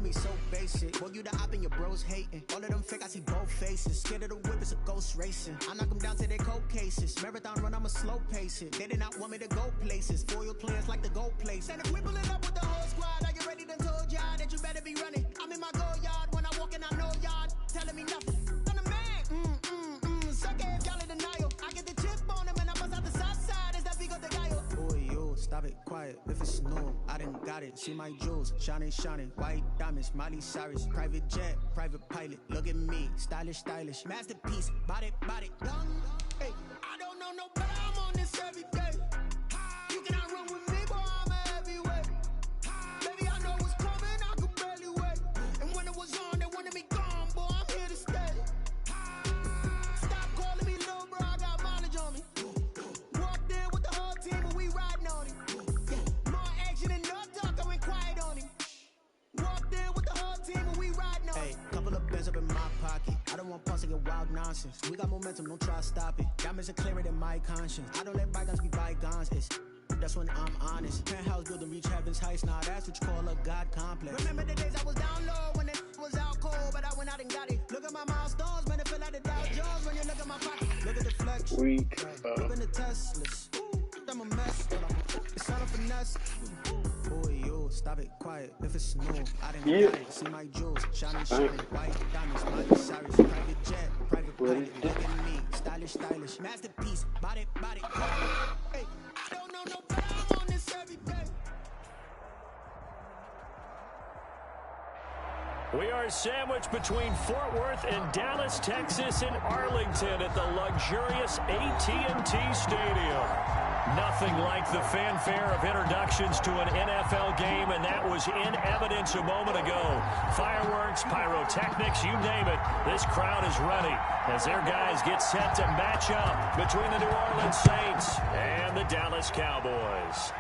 be so basic. Boy, you the op and your bros hating. All of them fake, I see both faces. Scared of the whip, it's a ghost racing. I knock them down to their cold cases. Marathon run, I'ma slow pace it. They did not want me to go places. Foil players like the gold place. And if we pulling up with the whole squad, are you ready to told y'all that you better be running? I'm in my go yard. When I walk in, I know y'all telling me nothing. I'm the man. Suck it if y'all in denial. I get the chip on them and I bust out the south side. Is that big of the guy? Boy, yo, stop it, quiet. If it's snow, I done got it. See my jewels, shining, white diamonds, Miley Cyrus, private jet, private pilot. Look at me, stylish, masterpiece, body, young. Hey, I don't know no better. I'm on this every day. You cannot run with me, boy. I'm a heavyweight. Baby, I know what's coming. I could barely wait. And when it was on, they wanted me gone, boy. I'm here to stay. Stop calling me little bro. I got mileage on me. Walked in with the whole team, and we riding on him. More action and no talk. I went quiet on him. Walked in with the whole team, and we riding on him. Hey, couple of bands up in my pocket. I don't want pulse to get wild nonsense. We got momentum, don't try to stop it. Diamonds are clearer than my conscience. I don't let bygones be bygones. That's when I'm honest. Penthouse building, reach heaven's heights. Now that's what you call a God complex. Remember the days I was down low when it was out cold, but I went out and got it. Look at my milestones, man, it feel like the Dow Jones when you look at my pocket. Look at the flex. Week. Look at the Teslas. I'm a mess. It's all a finesse. Boy, yo, stop it, quiet. If it's snow, I didn't get it. See my jewels, shining, white diamonds, Miley Cyrus, private jet, private pilot. Look at me, stylish, masterpiece, body. Hey, I don't know no better. I'm on this every day. We are sandwiched between Fort Worth and Dallas, Texas, and Arlington at the luxurious AT&T Stadium. Nothing like the fanfare of introductions to an NFL game, and that was in evidence a moment ago. Fireworks, pyrotechnics, you name it. This crowd is ready as their guys get set to match up between the New Orleans Saints and the Dallas Cowboys.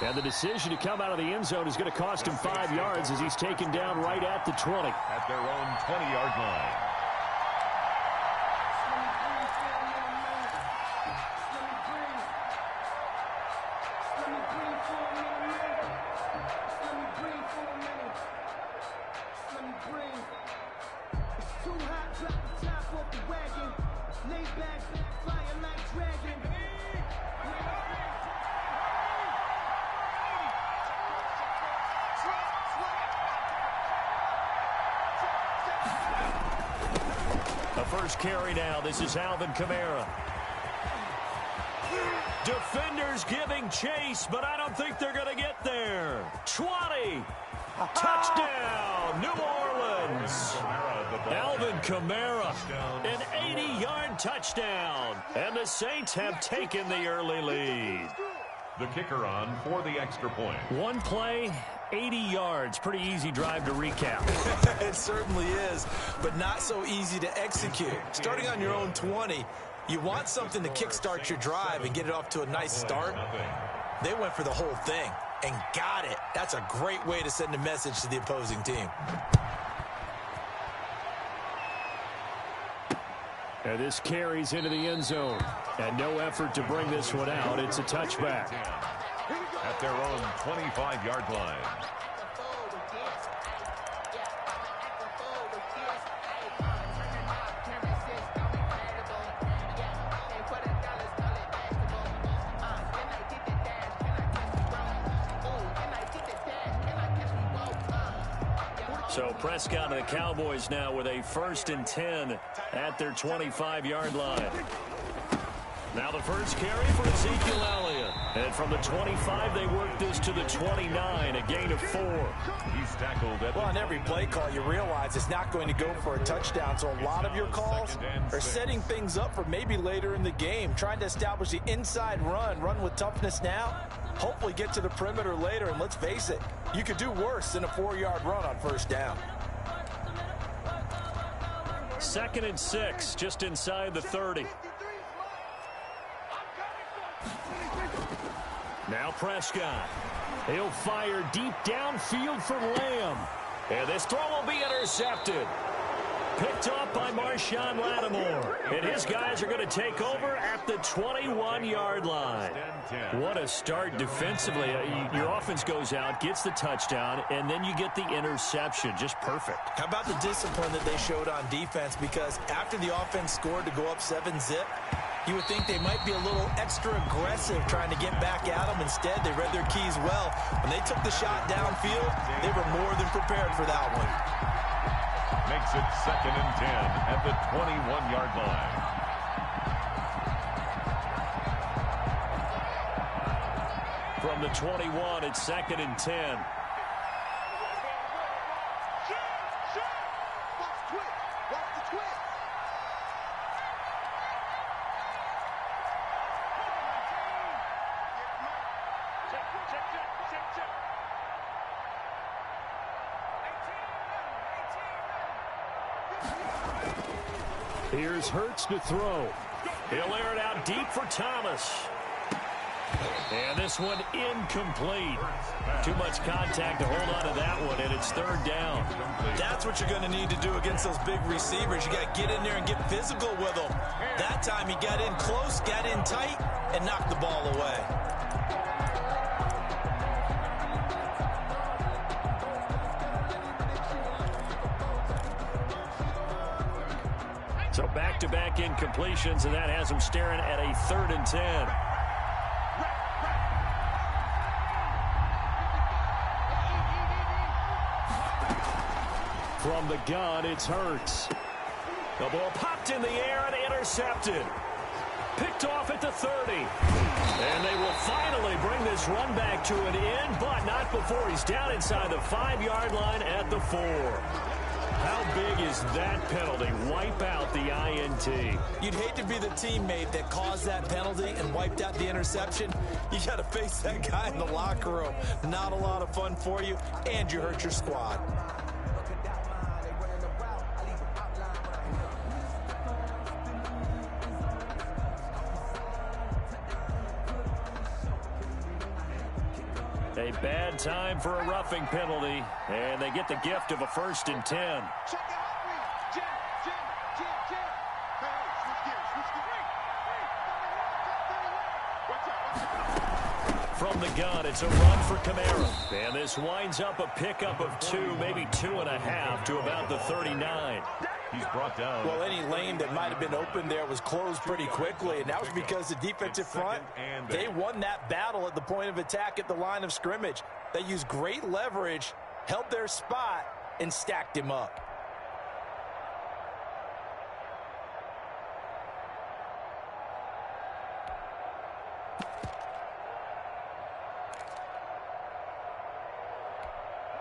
And the decision to come out of the end zone is going to cost him 5 yards as he's taken down right at the 20. At their own 20-yard line. First carry now. This is Alvin Kamara. Defenders giving chase, but I don't think they're going to get there. 20. Touchdown, New Orleans. Alvin Kamara, an 80-yard touchdown. And the Saints have taken the early lead. The kicker on for the extra point. One play, 80 yards. Pretty easy drive to recap. It certainly is, but not so easy to execute. Starting on your own 20, you want something to kickstart your drive and get it off to a nice start. They went for the whole thing and got it. That's a great way to send a message to the opposing team. And this carries into the end zone. And no effort to bring this one out. It's a touchback. At their own 25-yard line. So Prescott and the Cowboys now with a 1st and 10 at their 25-yard line. Now the first carry for Ezekiel Elliott. And from the 25, they work this to the 29, a gain of 4. He's tackled at on every play call, you realize it's not going to go for a touchdown. So a lot of your calls are setting things up for maybe later in the game, trying to establish the inside run with toughness now. Hopefully get to the perimeter later, and let's face it, you could do worse than a 4-yard run on first down. 2nd and 6, just inside the 30. Now Prescott. He'll fire deep downfield for Lamb. And this throw will be intercepted. Picked off by Marshawn Lattimore. And his guys are going to take over at the 21-yard line. What a start defensively. Your offense goes out, gets the touchdown, and then you get the interception. Just perfect. How about the discipline that they showed on defense? Because after the offense scored to go up 7-zip, you would think they might be a little extra aggressive trying to get back at them. Instead, they read their keys well. When they took the shot downfield, they were more than prepared for that one. Makes it 2nd and 10 at the 21-yard line. From the 21, it's 2nd and 10. Here's Hurts to throw. He'll air it out deep for Thomas. And this one incomplete. Too much contact to hold on to that one, and it's 3rd down. That's what you're going to need to do against those big receivers. You got to get in there and get physical with them. That time he got in close, got in tight, and knocked the ball away. So back-to-back incompletions, and that has him staring at a 3rd and 10. From the gun, it's Hurts. The ball popped in the air and intercepted. Picked off at the 30. And they will finally bring this run back to an end, but not before he's down inside the 5-yard line at the 4. How big is that penalty? Wipe out the INT. You'd hate to be the teammate that caused that penalty and wiped out the interception. You got to face that guy in the locker room. Not a lot of fun for you, and you hurt your squad. A bad time for a roughing penalty, and they get the gift of a 1st and 10. From the gun, it's a run for Kamara. And this winds up a pickup of 2, maybe 2.5 to about the 39. He's brought down. Well, any lane that might have been open there was closed pretty quickly, and that was because the defensive front, they won that battle at the point of attack at the line of scrimmage. They used great leverage, held their spot, and stacked him up.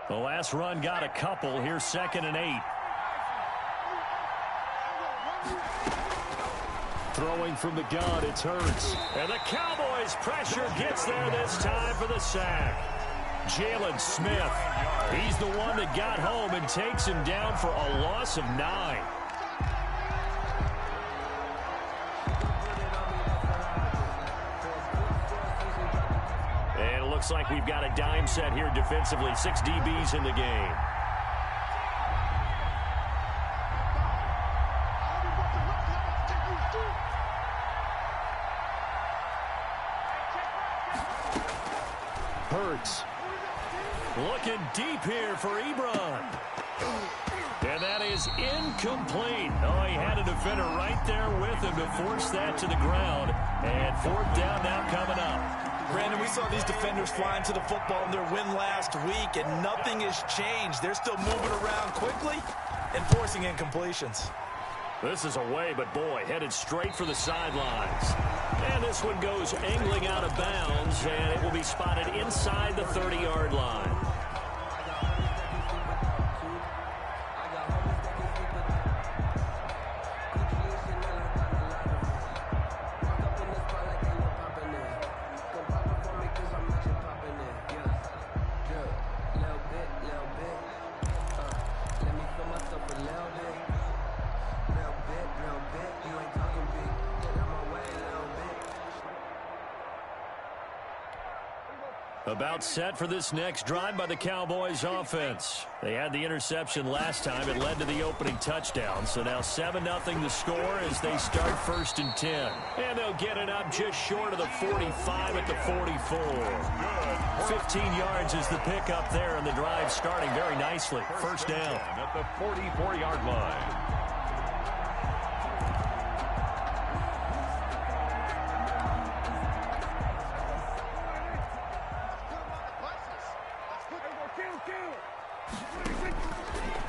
The last run got a couple. Here's 2nd and 8. Throwing from the gun, it's Hurts. And the Cowboys' pressure gets there this time for the sack. Jalen Smith, he's the one that got home and takes him down for a loss of 9. And it looks like we've got a dime set here defensively. 6 DBs in the game. Hurts. Looking deep here for Ebron. And that is incomplete. Oh, he had a defender right there with him to force that to the ground. And 4th down now coming up. Brandon, we saw these defenders flying to the football in their win last week, and nothing has changed. They're still moving around quickly and forcing incompletions. This is away, but boy, headed straight for the sidelines. And this one goes angling out of bounds, and it will be spotted inside the 30-yard line. About set for this next drive by the Cowboys offense. They had the interception last time. It led to the opening touchdown. So now 7-0 the score as they start 1st and 10. And they'll get it up just short of the 45 at the 44. 15 yards is the pickup there, and the drive starting very nicely. First down. At the 44-yard line.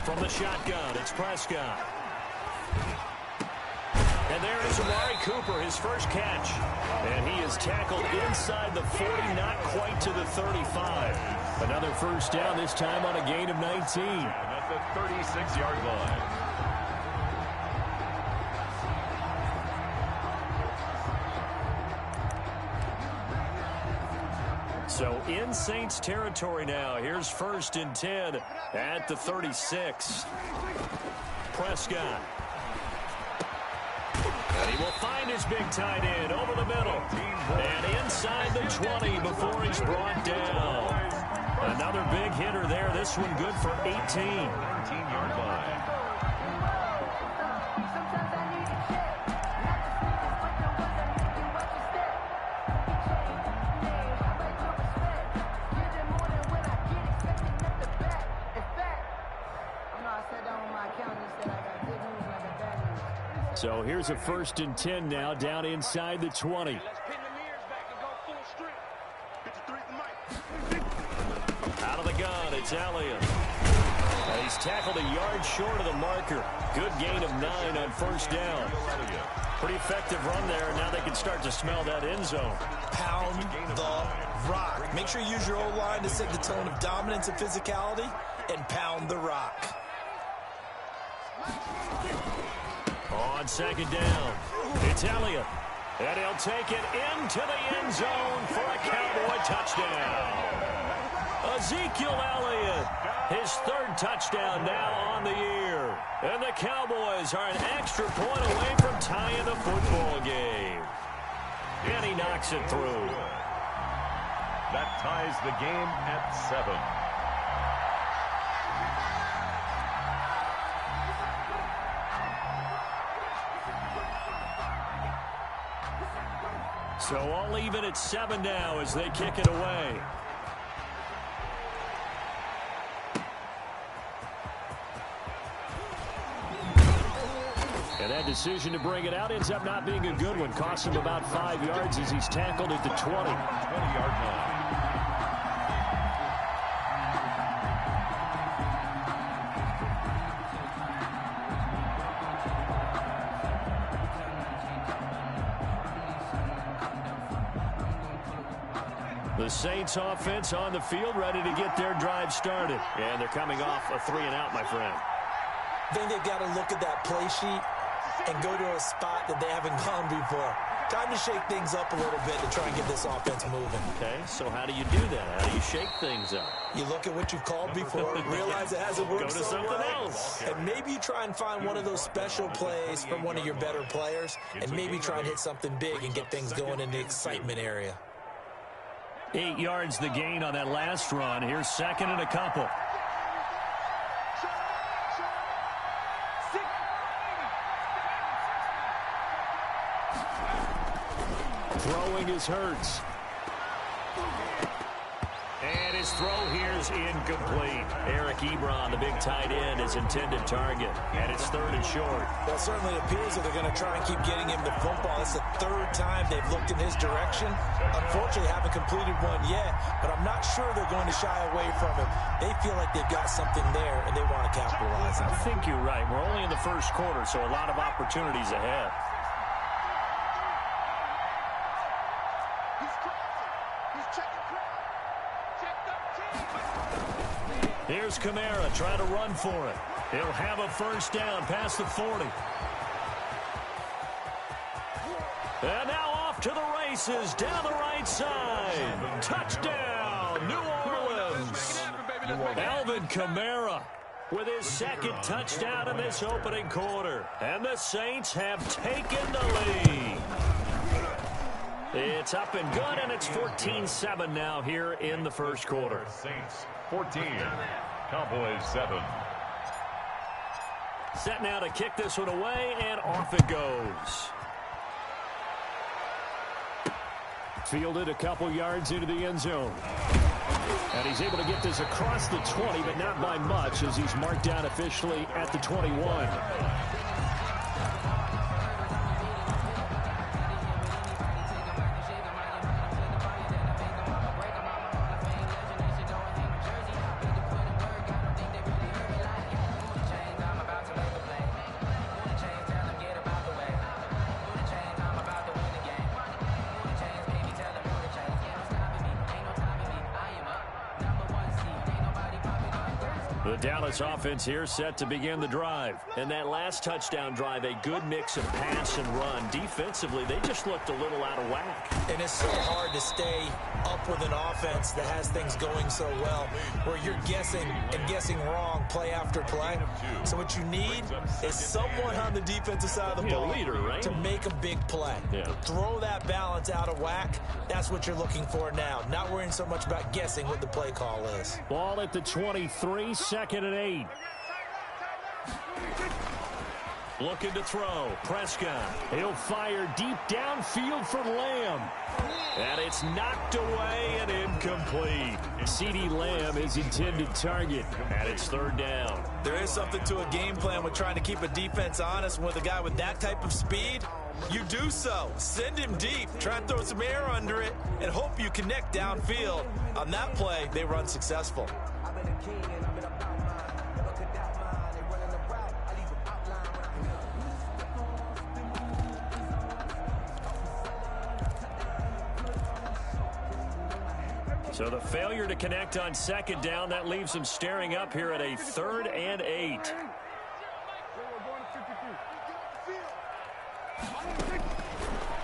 From the shotgun, it's Prescott. And there is Amari Cooper, his first catch. And he is tackled inside the 40, not quite to the 35. Another first down, this time on a gain of 19. And at the 36-yard line. So in Saints territory now. Here's 1st and 10 at the 36. Prescott. And he will find his big tight end over the middle. And inside the 20 before he's brought down. Another big hitter there. This one good for 18. 19-yard line. So here's a 1st and 10 now down inside the 20. Out of the gun, it's Elliott. And he's tackled a yard short of the marker. Good gain of 9 on 1st down. Pretty effective run there, and now they can start to smell that end zone. Pound the rock. Make sure you use your O-line to set the tone of dominance and physicality, and pound the rock. On 2nd down, it's Elliott. And he'll take it into the end zone for a Cowboy touchdown. Ezekiel Elliott, his 3rd touchdown now on the year. And the Cowboys are an extra point away from tying the football game. And he knocks it through. That ties the game at 7. So all even at 7 now as they kick it away. And that decision to bring it out ends up not being a good one. Costs him about 5 yards as he's tackled at the 20. 20-yard line. The Saints offense on the field ready to get their drive started. And they're coming off a 3-and-out, my friend. I think they've got to look at that play sheet and go to a spot that they haven't gone before. Time to shake things up a little bit to try and get this offense moving. Okay, so how do you do that? How do you shake things up? You look at what you've called before, realize it hasn't worked Go to so something well, else. and maybe you try and find one of those special plays from one of your better players, and maybe try and hit something big and get things going in the excitement area. 8 yards the gain on that last run. Here's 2nd and a couple. Throwing is Hurts. And his throw here is incomplete. Eric Ebron, the big tight end, is intended target. And it's 3rd and short. Well, it certainly appears that they're going to try and keep getting him the football. It's the 3rd time they've looked in his direction. Unfortunately, haven't completed one yet, but I'm not sure they're going to shy away from him. They feel like they've got something there, and they want to capitalize on it. I think you're right. We're only in the 1st quarter, so a lot of opportunities ahead. Here's Kamara trying to run for it. He'll have a 1st down past the 40. And now off to the races down the right side. Touchdown, New Orleans. Alvin Kamara with his 2nd touchdown in this opening quarter. And the Saints have taken the lead. It's up and good, and it's 14-7 now here in the first quarter. Saints 14, Cowboys 7. Set now to kick this one away, and off it goes. Fielded a couple yards into the end zone. And he's able to get this across the 20, but not by much, as he's marked down officially at the 21. The Dallas offense here set to begin the drive. And that last touchdown drive, a good mix of pass and run. Defensively, they just looked a little out of whack. And it's so hard to stay up with an offense that has things going so well, where you're guessing and guessing wrong play after play. So what you need is someone on the defensive side of the ball leader, right? to make a big play. Yeah. Throw that balance out of whack. That's what you're looking for now. Not worrying so much about guessing what the play call is. Ball at the 23, 2nd and 8. Looking to throw. Prescott. He'll fire deep downfield for Lamb. And it's knocked away and incomplete. CeeDee Lamb is intended target. And it's 3rd down. There is something to a game plan with trying to keep a defense honest. With a guy with that type of speed, you do so. Send him deep. Try and throw some air under it and hope you connect downfield. On that play, they run successful. So the failure to connect on 2nd down, that leaves them staring up here at a 3rd and 8.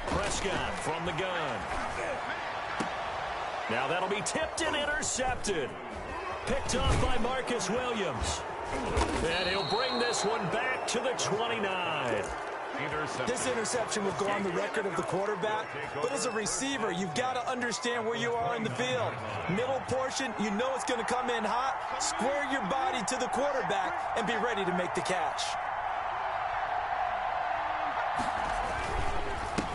Prescott from the gun. Now that'll be tipped and intercepted. Picked off by Marcus Williams. And he'll bring this one back to the 29. This interception will go on the record of the quarterback, but as a receiver, you've got to understand where you are in the field. Middle portion, you know it's going to come in hot. Square your body to the quarterback and be ready to make the catch.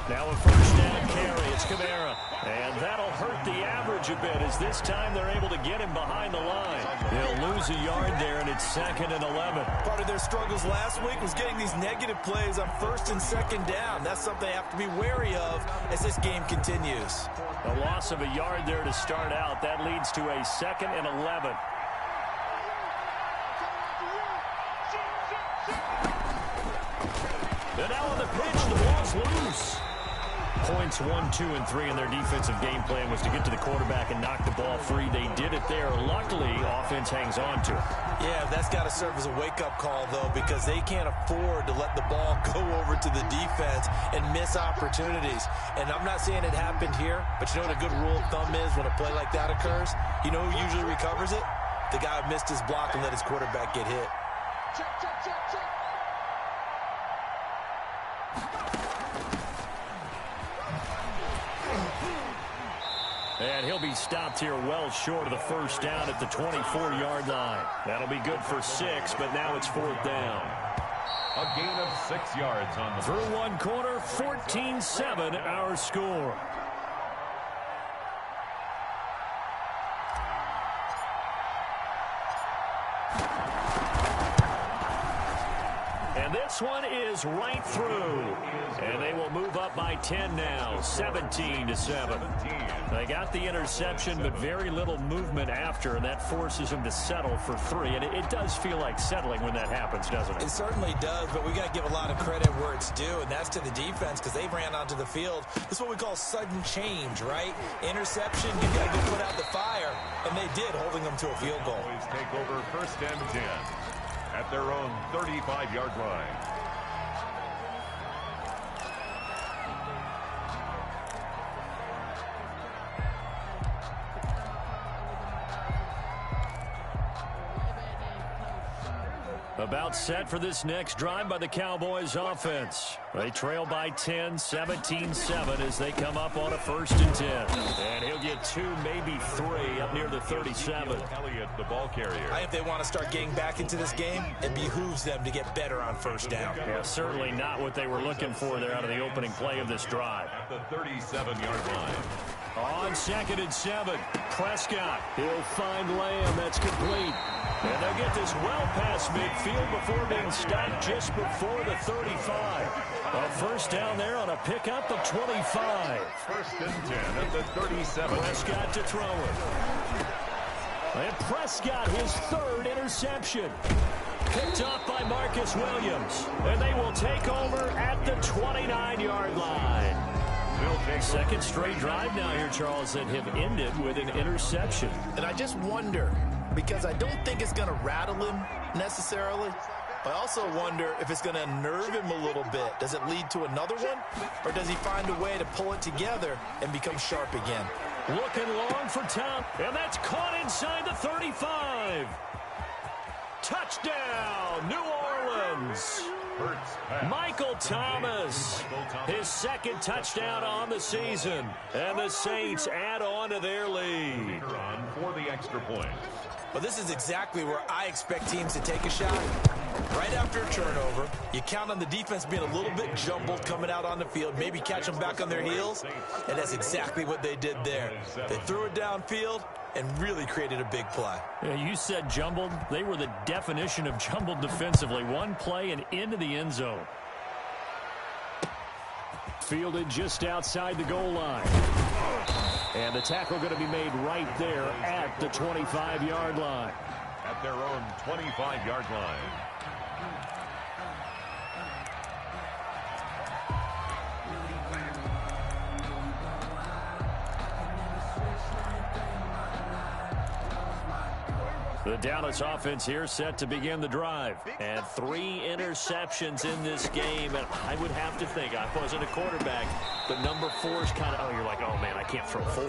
Now a 1st down carry. It's Kamara. And that'll hurt the average a bit, as this time they're able to get him behind the line. He'll lose a yard there, and it's 2nd and 11. Part of their struggles last week was getting these negative plays on 1st and 2nd down. That's something they have to be wary of as this game continues. A loss of a yard there to start out. That leads to a 2nd and 11. And now on the pitch, the ball's loose. Points 1, 2, and 3 in their defensive game plan was to get to the quarterback and knock the ball free. They did it there. Luckily, offense hangs on to it. Yeah, that's got to serve as a wake-up call, though, because they can't afford to let the ball go over to the defense and miss opportunities. And I'm not saying it happened here, but you know what a good rule of thumb is when a play like that occurs? You know who usually recovers it? The guy who missed his block and let his quarterback get hit. Check, check, check, check. And he'll be stopped here well short of the 1st down at the 24-yard line. That'll be good for 6, but now it's 4th down. A gain of 6 yards on the Through 1 quarter, 14-7 our score. And this one is right through. And they will move up by 10 now, 17-7. They got the interception, but very little movement after, and that forces them to settle for 3. And it does feel like settling when that happens, doesn't it? It certainly does, but we got to give a lot of credit where it's due, and that's to the defense, because they ran onto the field. This is what we call sudden change, right? Interception, you got to go put out the fire, and they did, holding them to a field goal. Cowboys take over 1st and 10 at their own 35-yard line. About set for this next drive by the Cowboys offense. They trail by 10, 17-7 as they come up on a 1st and 10. And he'll get 2, maybe 3 up near the 37. Elliott, the ball carrier. If they want to start getting back into this game, it behooves them to get better on 1st down. Yeah, certainly not what they were looking for there out of the opening play of this drive. At the 37-yard line. On 2nd and 7, Prescott. He'll find Lamb. That's complete. And they'll get this well past midfield before being stopped just before the 35. A 1st down there on a pickup of 25. 1st and 10 at the 37. Prescott to throw it. And Prescott, his 3rd interception. Picked off by Marcus Williams. And they will take over at the 29-yard line. 2nd straight drive now here, Charles, that have ended with an interception. And I just wonder, because I don't think it's going to rattle him necessarily, but I also wonder if it's going to unnerve him a little bit. Does it lead to another one, or does he find a way to pull it together and become sharp again? Looking long for Tom, and that's caught inside the 35. Touchdown, New Orleans. Michael Thomas, his 2nd touchdown on the season, and the Saints add on to their lead. For the extra point. Well, this is exactly where I expect teams to take a shot. Right after a turnover, you count on the defense being a little bit jumbled coming out on the field, maybe catch them back on their heels, and that's exactly what they did there. They threw it downfield and really created a big play. Yeah, you said jumbled. They were the definition of jumbled defensively. One play and into the end zone. Fielded just outside the goal line. And the tackle going to be made right there at the 25-yard line. At their own 25-yard line. The Dallas offense here set to begin the drive. And 3 interceptions in this game. And I would have to think, I wasn't a quarterback, but number 4 is kind of, oh, you're like, oh, man, I can't throw 4.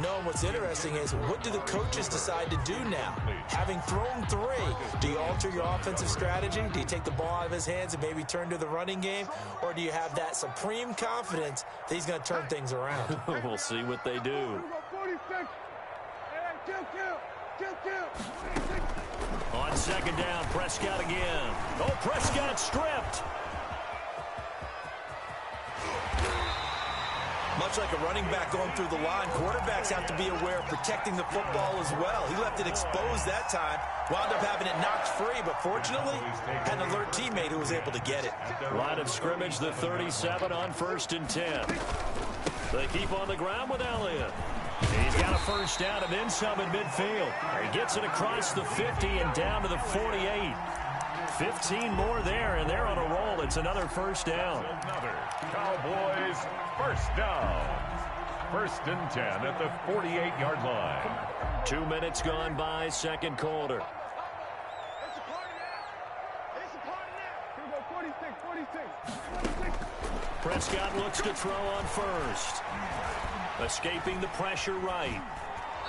No, and what's interesting is, what do the coaches decide to do now? Having thrown 3, do you alter your offensive strategy? Do you take the ball out of his hands and maybe turn to the running game? Or do you have that supreme confidence that he's going to turn things around? We'll see what they do. On 2nd down, Prescott again. Oh, Prescott stripped. Much like a running back going through the line, quarterbacks have to be aware of protecting the football as well. He left it exposed that time, wound up having it knocked free, but fortunately, had an alert teammate who was able to get it. Line of scrimmage, the 37 on 1st and 10. They keep on the ground with Elliott. He's got a 1st down and then some at midfield. He gets it across the 50 and down to the 48. 15 more there, and they're on a roll. It's another 1st down. Another Cowboys 1st down. 1st and 10 at the 48-yard line. 2 minutes gone by, 2nd quarter. Prescott looks to throw on 1st. Escaping the pressure right.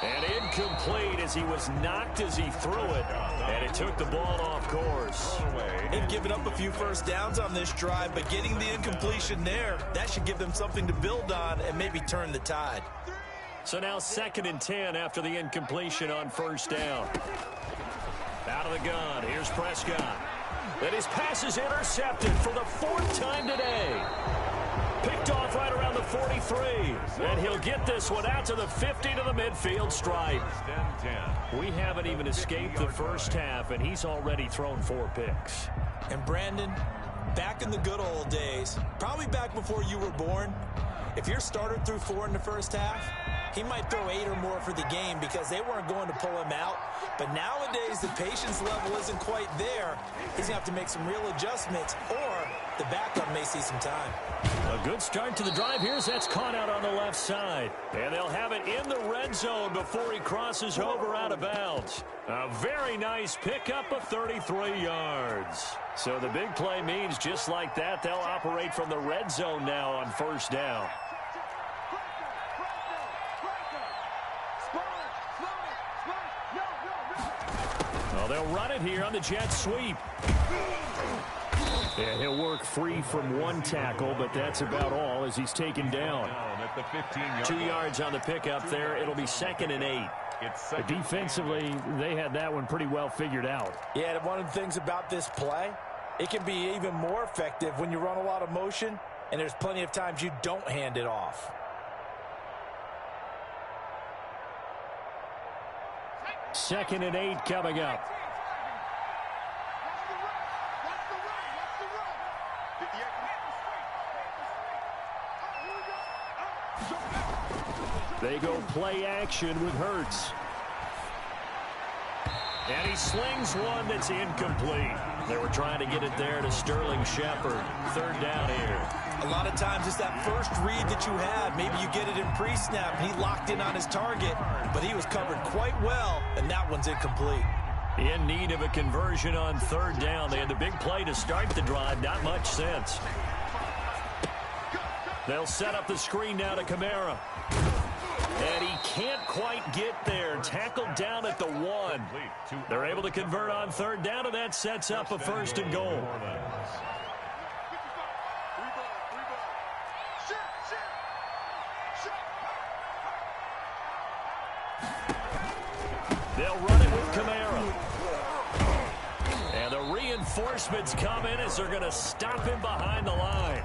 And incomplete as he was knocked as he threw it. And it took the ball off course. They've given up a few 1st downs on this drive, but getting the incompletion there, that should give them something to build on and maybe turn the tide. So now 2nd and 10 after the incompletion on 1st down. Out of the gun, here's Prescott. And his pass is intercepted for the 4th time today. Picked off right around the 43. And he'll get this one out to the 50 to the midfield stripe. We haven't even escaped the 1st half, and he's already thrown 4 picks. And Brandon, back in the good old days, probably back before you were born, if your starter threw 4 in the 1st half, he might throw 8 or more for the game because they weren't going to pull him out. But nowadays, the patience level isn't quite there. He's going to have to make some real adjustments, or the backup may see some time. A good start to the drive. Here's that's caught out on the left side. And they'll have it in the red zone before he crosses over out of bounds. A very nice pickup of 33 yards. So the big play means just like that, they'll operate from the red zone now on 1st down. Well, they'll run it here on the jet sweep. Yeah, he'll work free from one tackle, but that's about all as he's taken down. At the 15-yard 2 yards on the pickup there. It'll be 2nd and 8. But defensively, they had that one pretty well figured out. Yeah, one of the things about this play, it can be even more effective when you run a lot of motion, and there's plenty of times you don't hand it off. Second and 8 coming up. They go play action with Hurts. And he slings one that's incomplete. They were trying to get it there to Sterling Shepard. 3rd down here. A lot of times it's that first read that you have. Maybe you get it in pre-snap. He locked in on his target, but he was covered quite well, and that one's incomplete. In need of a conversion on 3rd down. They had the big play to start the drive. Not much sense. They'll set up the screen now to Kamara. And he can't quite get there. Tackled down at the 1. They're able to convert on 3rd down, and that sets up a 1st and goal. They'll run it with Kamara. And the reinforcements come in as they're going to stop him behind the line.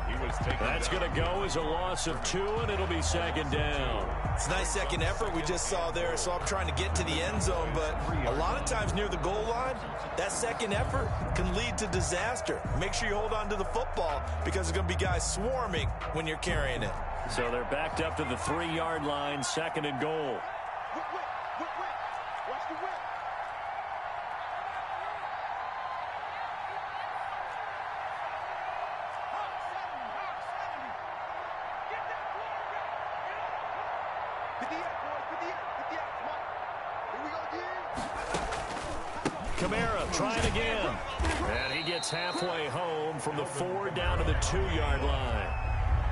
That's going to go as a loss of 2, and it'll be 2nd down. It's a nice second effort we just saw there, so I'm trying to get to the end zone, but a lot of times near the goal line, that second effort can lead to disaster. Make sure you hold on to the football because there's going to be guys swarming when you're carrying it. So they're backed up to the 3-yard line, 2nd and goal. Watch the whip. Kamara trying again. And he gets halfway home from the 4 down to the 2-yard line.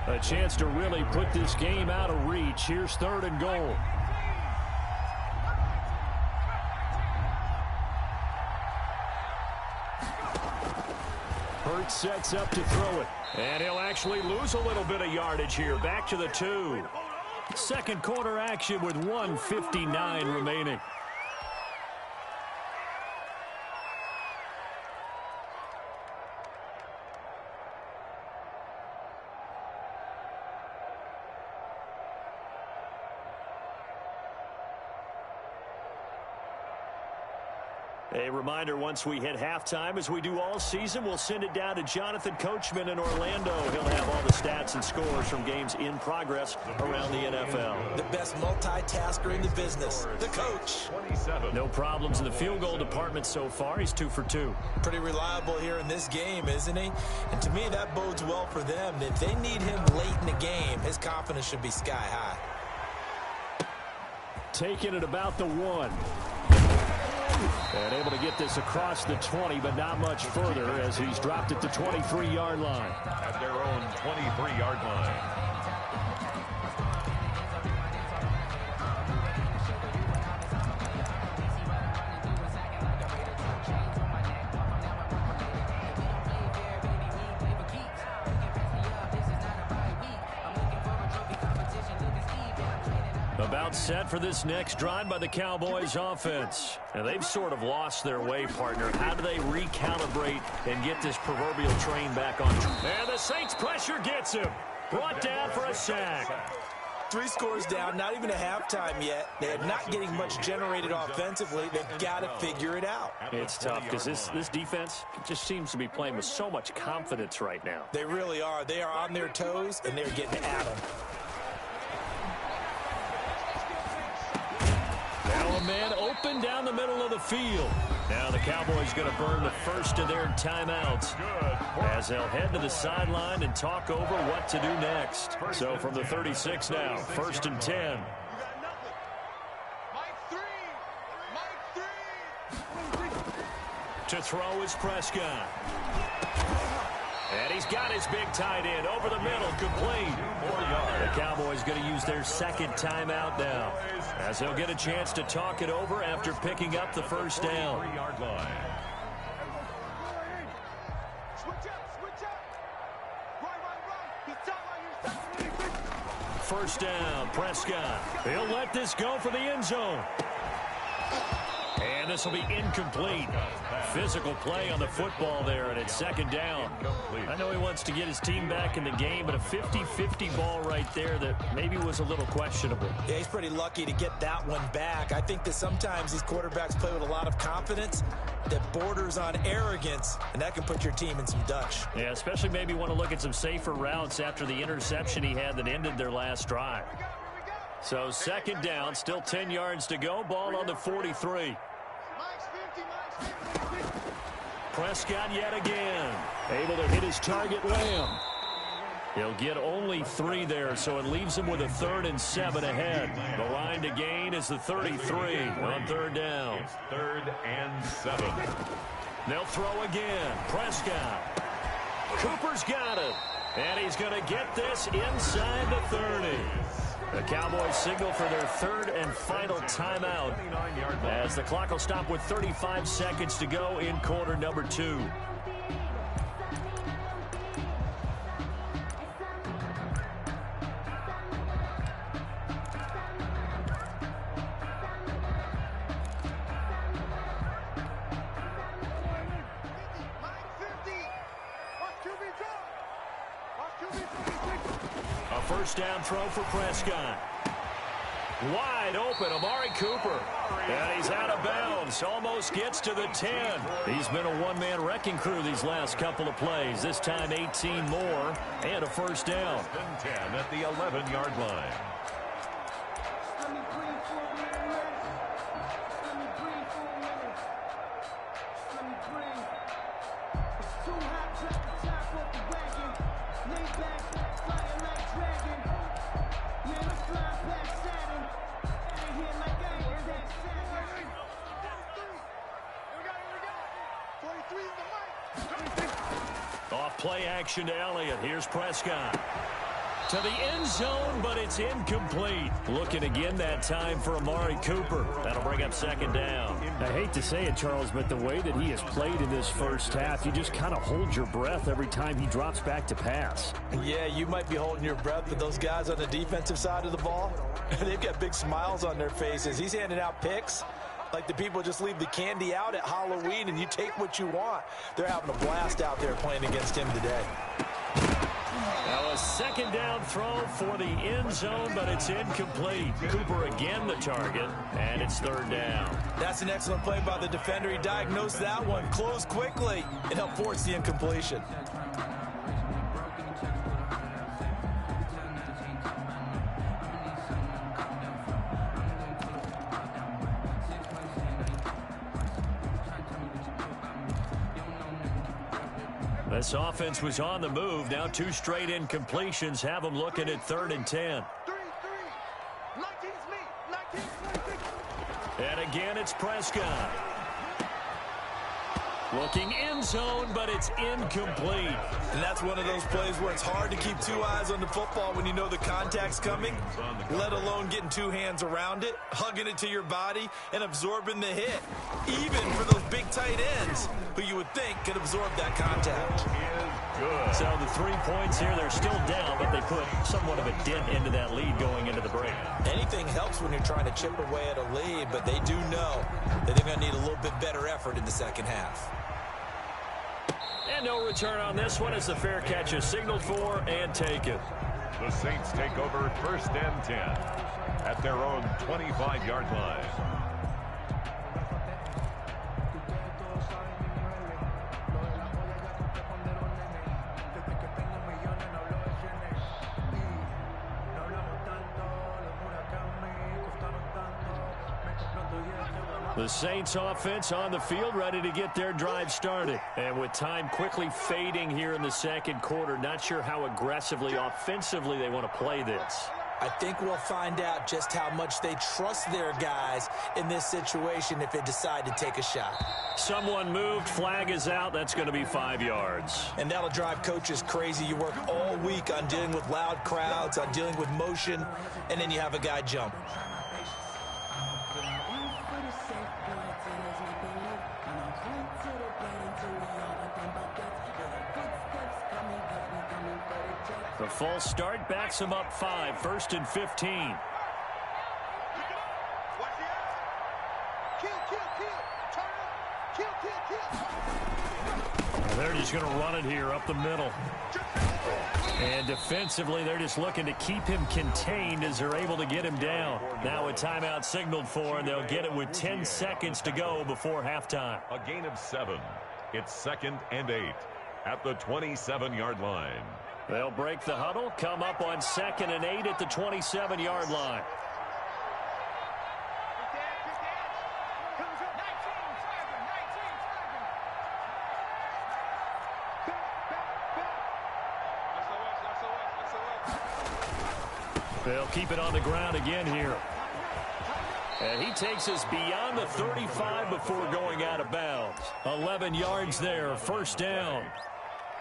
A chance to really put this game out of reach. Here's 3rd and goal. Hurts sets up to throw it. And he'll actually lose a little bit of yardage here. Back to the 2. Second quarter action with 1:59 remaining. A reminder, once we hit halftime, as we do all season, we'll send it down to Jonathan Coachman in Orlando. He'll have all the stats and scores from games in progress around the NFL. The best multitasker in the business, the coach. No problems in the field goal department so far. He's 2 for 2. Pretty reliable here in this game, isn't he? And to me, that bodes well for them. If they need him late in the game, his confidence should be sky high. Taking it about the 1. And able to get this across the 20, but not much further as he's dropped at the 23-yard line. At their own 23-yard line. About set for this next drive by the Cowboys offense. And they've sort of lost their way, partner. How do they recalibrate and get this proverbial train back on track? And the Saints pressure gets him. Brought down for a sack. 3 scores down, not even a halftime yet. They're not getting much generated offensively. They've got to figure it out. It's tough because this defense just seems to be playing with so much confidence right now. They really are. They are on their toes, and they're getting at them. Now a man open down the middle of the field. Now the Cowboys going to burn the first of their timeouts as they'll head to the sideline and talk over what to do next. So from the 36 now, 1st and 10. To throw is Prescott. And he's got his big tight end over the middle, complete. The Cowboys going to use their second timeout now, as they'll get a chance to talk it over after picking up the first down. 4-yard line. First down, Prescott. He'll let this go for the end zone. And this will be incomplete. Physical play on the football there, and it's second down. I know he wants to get his team back in the game, but a 50-50 ball right there that maybe was a little questionable. Yeah, he's pretty lucky to get that one back. I think that sometimes these quarterbacks play with a lot of confidence that borders on arrogance, and that can put your team in some Dutch. Yeah, especially maybe want to look at some safer routes after the interception he had that ended their last drive. So second down, still 10 yards to go. Ball on the 43. Prescott yet again, able to hit his target, Lamb. He'll get only 3 there, so it leaves him with a 3rd and 7 ahead. The line to gain is the 33 on third down. It's 3rd and 7. They'll throw again. Prescott. Cooper's got it. And he's going to get this inside the 30. The Cowboys signal for their 3rd and final timeout, as the clock will stop with 35 seconds to go in quarter number 2. A first down throw for Prescott. Wide open, Amari Cooper. And he's out of bounds. Almost gets to the 10. He's been a one-man wrecking crew these last couple of plays. This time 18 more and a first down. 10 at the 11-yard line. Off play action to Elliott. Here's Prescott. To the end zone, but it's incomplete. Looking again that time for Amari Cooper. That'll bring up second down. I hate to say it, Charles, but the way that he has played in this first half, you just kind of hold your breath every time he drops back to pass. Yeah, you might be holding your breath, but those guys on the defensive side of the ball, they've got big smiles on their faces. He's handing out picks like the people just leave the candy out at Halloween and you take what you want. They're having a blast out there playing against him today. Now a second down throw for the end zone, but it's incomplete. Cooper again the target, and it's third down. That's an excellent play by the defender. He diagnosed that one, closed quickly, and helped force the incompletion. This offense was on the move. Now 2 straight incompletions have them looking at 3rd and 10. And again, it's Prescott. Looking end zone, but it's incomplete. And that's one of those plays where it's hard to keep 2 eyes on the football when you know the contact's coming, let alone getting 2 hands around it, hugging it to your body, and absorbing the hit. Even for those big tight ends who you would think could absorb that contact. Good. So the 3 points here, they're still down, but they put somewhat of a dent into that lead going into the break. Anything helps when you're trying to chip away at a lead, but they do know that they're going to need a little bit better effort in the second half. And no return on this one as the fair catch is signaled for and taken. The Saints take over 1st and 10 at their own 25-yard line. The Saints offense on the field ready to get their drive started. And with time quickly fading here in the second quarter, not sure how aggressively offensively they want to play this. I think we'll find out just how much they trust their guys in this situation if they decide to take a shot. Someone moved. Flag is out. That's going to be 5 yards. And that'll drive coaches crazy. You work all week on dealing with loud crowds, on dealing with motion, and then you have a guy jump. The false start backs him up 5, 1st and 15. They're just going to run it here up the middle. And defensively, they're just looking to keep him contained as they're able to get him down. Now a timeout signaled for, and they'll get it with 10 seconds to go before halftime. A gain of 7. It's 2nd and 8 at the 27-yard line. They'll break the huddle, come up on 2nd and 8 at the 27-yard line. They'll keep it on the ground again here. And he takes us beyond the 35 before going out of bounds. 11 yards there, 1st down.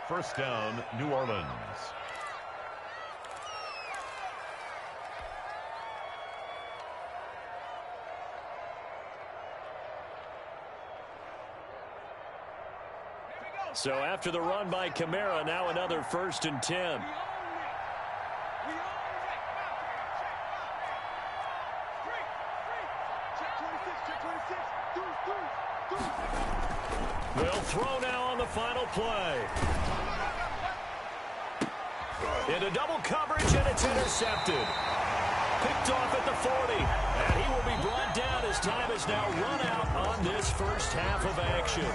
1st down, New Orleans. So after the run by Kamara, now another 1st and 10. They'll throw now on the final play. Into double coverage, and it's intercepted. Picked off at the 40, and he will be brought down as time is now run out on this first half of action.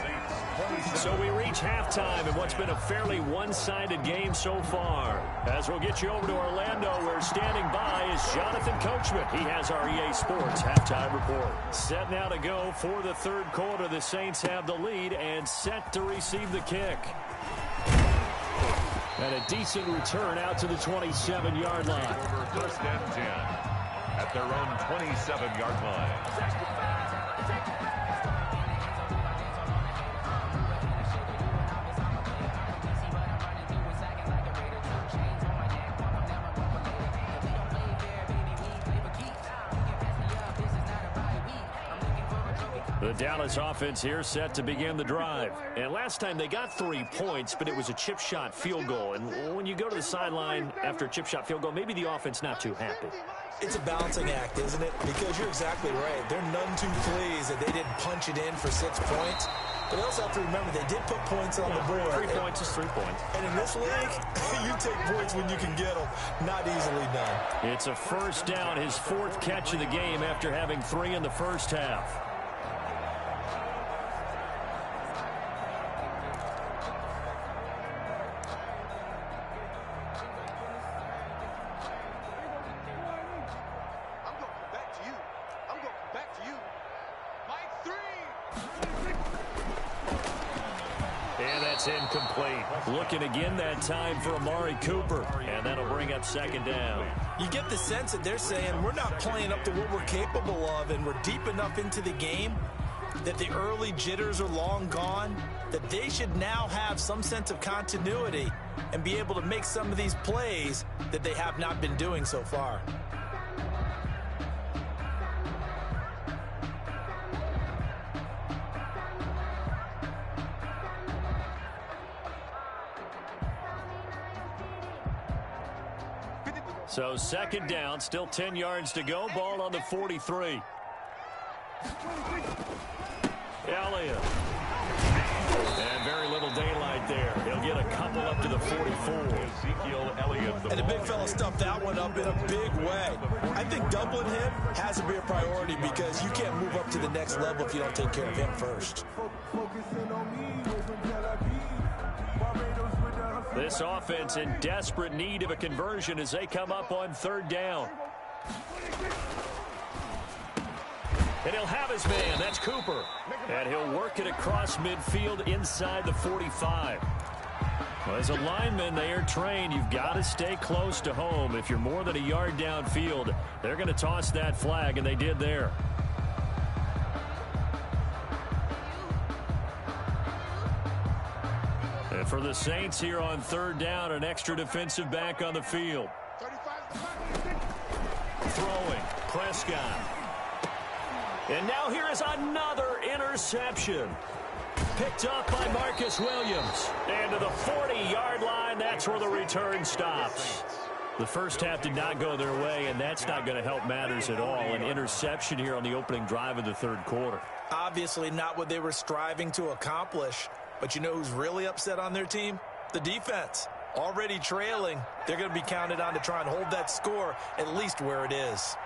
So we reach halftime in what's been a fairly one-sided game so far. As we'll get you over to Orlando, where standing by is Jonathan Coachman. He has our EA Sports halftime report. Set now to go for the 3rd quarter. The Saints have the lead and set to receive the kick. And a decent return out to the 27-yard line. Over 1st and 10 at their own 27-yard line. The Dallas offense here set to begin the drive. And last time they got 3 points, but it was a chip shot field goal. And when you go to the sideline after a chip shot field goal, maybe the offense not too happy. It's a balancing act, isn't it? Because you're exactly right. They're none too pleased that they didn't punch it in for 6 points. But they also have to remember they did put points on the board. 3 points is 3 points. And in this league, you take points when you can get them. Not easily done. It's a 1st down, his 4th catch of the game after having 3 in the first half. Incomplete. Looking again that time for Amari Cooper, and that'll bring up 2nd down. You get the sense that they're saying we're not playing up to what we're capable of, and we're deep enough into the game that the early jitters are long gone, that they should now have some sense of continuity and be able to make some of these plays that they have not been doing so far. So 2nd down, still 10 yards to go. Ball on the 43. Elliott. And very little daylight there. He'll get a couple up to the 44. Ezekiel Elliott. And the big fella stuffed that one up in a big way. I think doubling him has to be a priority because you can't move up to the next level if you don't take care of him first. This offense in desperate need of a conversion as they come up on 3rd down. And he'll have his man. That's Cooper. And he'll work it across midfield inside the 45. Well, as a lineman, they are trained. You've got to stay close to home. If you're more than a yard downfield, they're going to toss that flag, and they did there. And for the Saints here on third down, an extra defensive back on the field. Throwing, Prescott. And now here is another interception. Picked up by Marcus Williams. And to the 40-yard line, that's where the return stops. The first half did not go their way, and that's not going to help matters at all. An interception here on the opening drive of the third quarter. Obviously not what they were striving to accomplish. But you know who's really upset on their team? The defense. Already trailing, they're going to be counted on to try and hold that score at least where it is.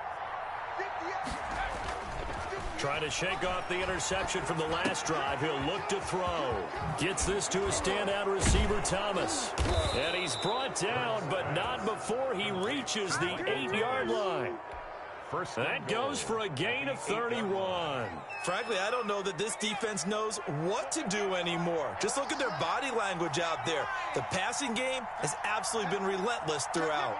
Trying to shake off the interception from the last drive. He'll look to throw. Gets this to a standout receiver, Thomas. And he's brought down, but not before he reaches the 8-yard line. That goes for a gain of 31. Frankly, I don't know that this defense knows what to do anymore. Just look at their body language out there. The passing game has absolutely been relentless throughout.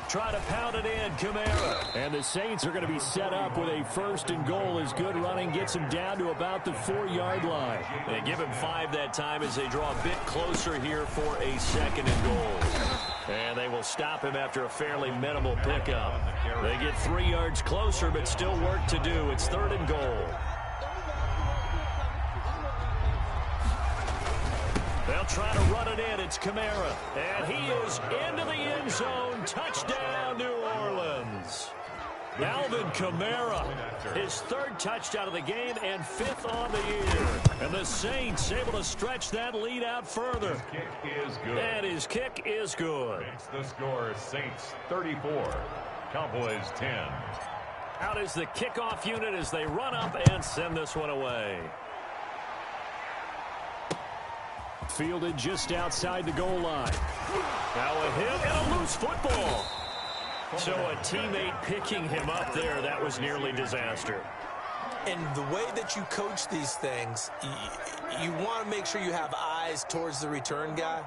Try to pound it in, Kamara. And the Saints are going to be set up with a first and goal as good running gets him down to about the 4-yard line. They give him 5 that time as they draw a bit closer here for a second and goal. And they will stop him after a fairly minimal pickup. They get 3 yards closer, but still work to do. It's third and goal. They'll try to run it in. It's Kamara. And he is into the end zone. Touchdown, New Orleans. Alvin Kamara, his 3rd touchdown of the game and 5th on the year. And the Saints able to stretch that lead out further. His kick is good. And his kick is good. Makes the score Saints 34, Cowboys 10. Out is the kickoff unit as they run up and send this one away. Fielded just outside the goal line. Now a hit and a loose football. So a teammate picking him up there, that was nearly disaster. And the way that you coach these things, you want to make sure you have eyes towards the return guy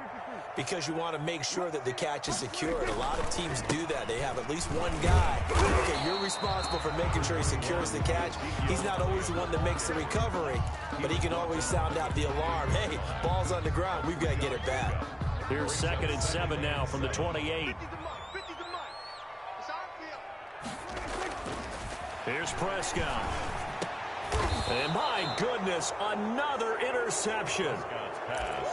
because you want to make sure that the catch is secured. A lot of teams do that. They have at least one guy. Okay, you're responsible for making sure he secures the catch. He's not always the one that makes the recovery, but he can always sound out the alarm. Hey, ball's on the ground. We've got to get it back. Here's 2nd and 7 now from the 28. Here's Prescott. And my goodness, another interception.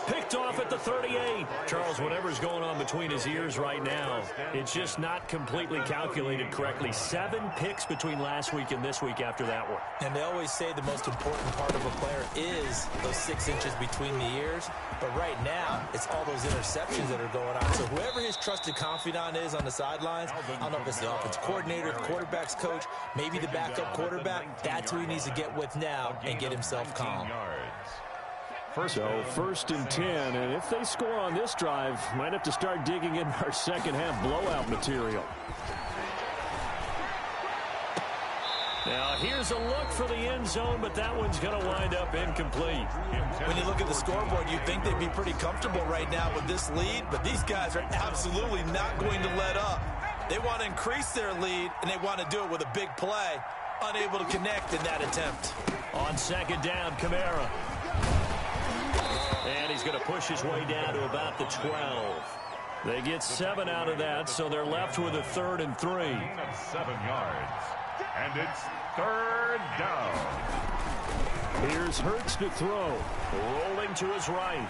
Picked off at the 38. Charles, whatever's going on between his ears right now, it's just not completely calculated correctly. 7 picks between last week and this week after that one. And they always say the most important part of a player is those 6 inches between the ears. But right now, it's all those interceptions that are going on. So whoever his trusted confidant is on the sidelines, I don't know if it's the offensive coordinator, the quarterback's coach, maybe the backup quarterback, that's who he needs to get with now and get himself calm. So 1st and 10, and if they score on this drive, might have to start digging in our second half blowout material. Now here's a look for the end zone, but that one's going to wind up incomplete. When you look at the scoreboard, you'd think they'd be pretty comfortable right now with this lead, but these guys are absolutely not going to let up. They want to increase their lead, and they want to do it with a big play. Unable to connect in that attempt. On 2nd down, Kamara. And he's going to push his way down to about the 12. They get 7 out of that, so they're left with a 3rd and 3. 7 yards. And it's 3rd down. Here's Hurts to throw. Rolling to his right.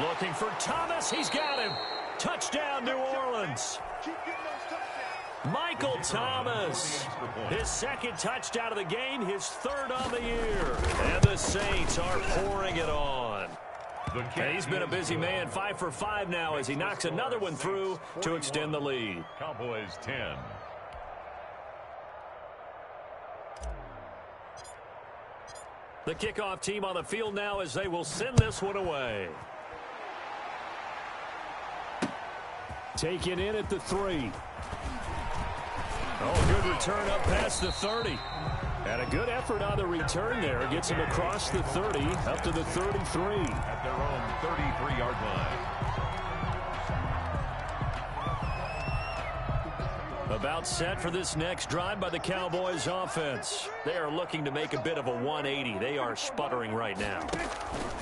Looking for Thomas. He's got him. Touchdown, New Orleans. Michael Thomas, his 2nd touchdown of the game, his 3rd on the year. And the Saints are pouring it on. And he's been a busy man, 5 for 5 now as he knocks another one through to extend the lead. Cowboys 10. The kickoff team on the field now as they will send this one away. Taken in at the 3. Oh, good return up past the 30. And a good effort on the return there. Gets him across the 30, up to the 33. At their own 33-yard line. About set for this next drive by the Cowboys offense. They are looking to make a bit of a 180. They are sputtering right now.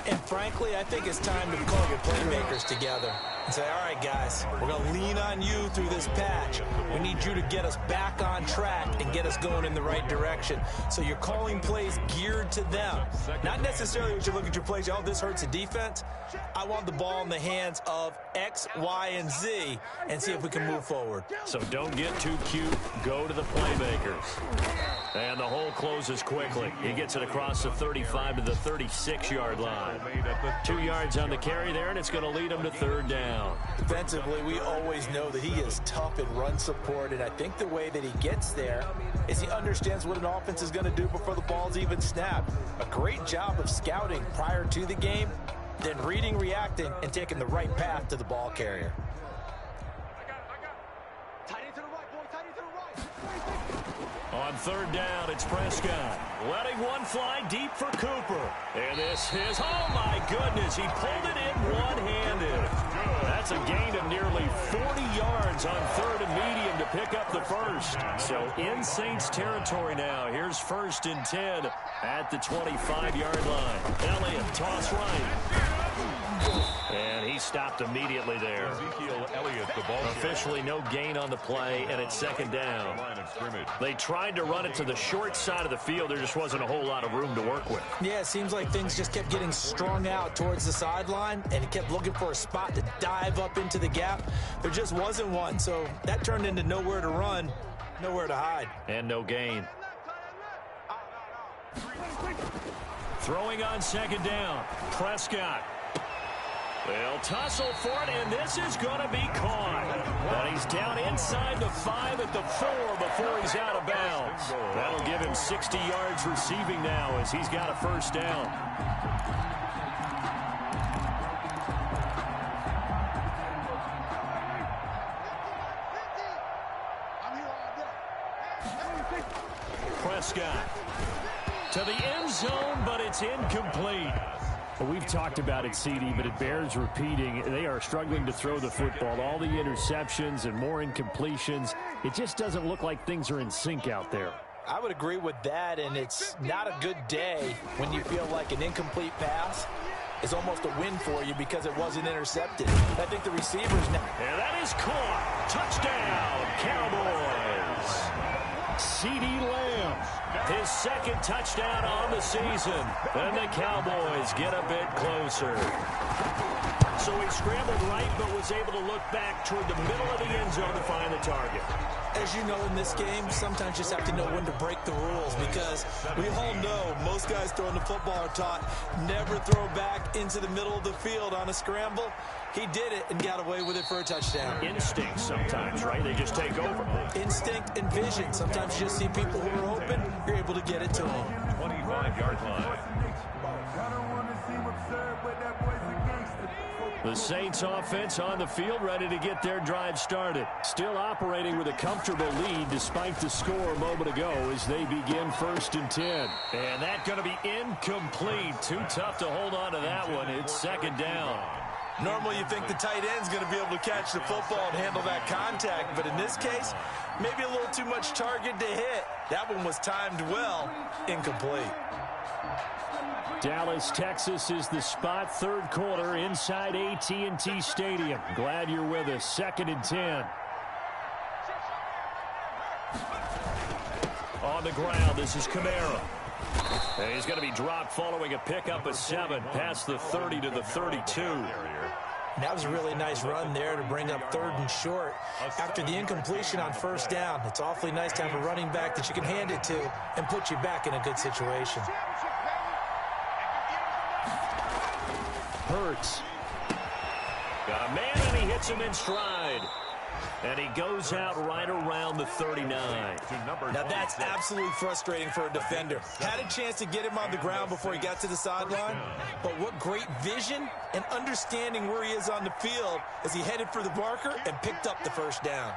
And frankly, I think it's time to call your playmakers together and say, all right, guys, we're going to lean on you through this patch. We need you to get us back on track and get us going in the right direction. So you're calling plays geared to them. Not necessarily what you look at your plays, oh, this hurts the defense. I want the ball in the hands of X, Y, and Z and see if we can move forward. So don't get too cute. Go to the playmakers. And the hole closes quickly. He gets it across the 35 to the 36-yard line. 2 yards on the carry there, and it's going to lead him to third down. Defensively, we always know that he is tough in run support, and I think the way that he gets there is he understands what an offense is going to do before the ball's even snapped. A great job of scouting prior to the game, then reading, reacting, and taking the right path to the ball carrier. On third down, it's Prescott. Letting one fly deep for Cooper. And this is, oh my goodness, he pulled it in one-handed. That's a gain of nearly 40 yards on third and medium to pick up the first. So in Saints territory now. Here's 1st and 10 at the 25-yard line. Elliott, toss right. And he stopped immediately there. Officially no gain on the play, and it's second down. They tried to run it to the short side of the field. There just wasn't a whole lot of room to work with. Yeah, it seems like things just kept getting strung out towards the sideline, and he kept looking for a spot to dive up into the gap. There just wasn't one, so that turned into nowhere to run, nowhere to hide. And no gain. Throwing on second down, Prescott. They'll tussle for it, and this is going to be caught. But he's down inside the 5 at the 4 before he's out of bounds. That'll give him 60 yards receiving now as he's got a first down. Prescott to the end zone, but it's incomplete. Well, we've talked about it, CD, but it bears repeating. They are struggling to throw the football. All the interceptions and more incompletions. It just doesn't look like things are in sync out there. I would agree with that, and it's not a good day when you feel like an incomplete pass is almost a win for you because it wasn't intercepted. I think the receivers now. And that is caught. Touchdown, Cowboys. CD Lamb, his second touchdown on the season. And the Cowboys get a bit closer. So he scrambled right, but was able to look back toward the middle of the end zone to find the target. As you know, in this game, sometimes you just have to know when to break the rules because we all know most guys throwing the football are taught never throw back into the middle of the field on a scramble. He did it and got away with it for a touchdown. Instinct sometimes, right? They just take over. Instinct and vision. Sometimes you just see people who are open, you're able to get it to them. 25-yard line. The Saints offense on the field ready to get their drive started. Still operating with a comfortable lead despite the score a moment ago as they begin 1st and 10. And that's going to be incomplete. Too tough to hold on to that one. It's second down. Normally you think the tight end's going to be able to catch the football and handle that contact, but in this case, maybe a little too much target to hit. That one was timed well, incomplete. Dallas, Texas is the spot, third quarter inside AT&T Stadium. Glad you're with us. 2nd and 10. On the ground, this is Kamara. And he's going to be dropped following a pickup of 7 past the 30 to the 32. That was a really nice run there to bring up 3rd and short. After the incompletion on 1st down, it's awfully nice to have a running back that you can hand it to and put you back in a good situation. Hurts. Got a man, and he hits him in stride. And he goes out right around the 39. Now that's absolutely frustrating for a defender. Had a chance to get him on the ground before he got to the sideline, but what great vision and understanding where he is on the field as he headed for the marker and picked up the 1st down.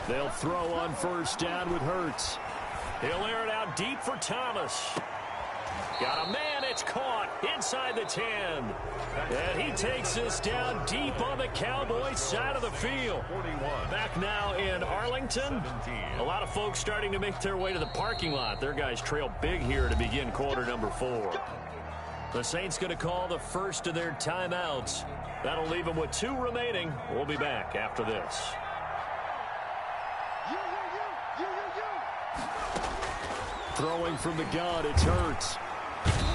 They'll throw on first down with Hurts. He'll air it out deep for Thomas. Got a man, it's caught inside the 10. And he takes this down deep on the Cowboys side of the field. Back now in Arlington. A lot of folks starting to make their way to the parking lot. Their guys trail big here to begin quarter number 4. The Saints going to call the first of their timeouts. That'll leave them with 2 remaining. We'll be back after this. Throwing from the gun, it's Hurts.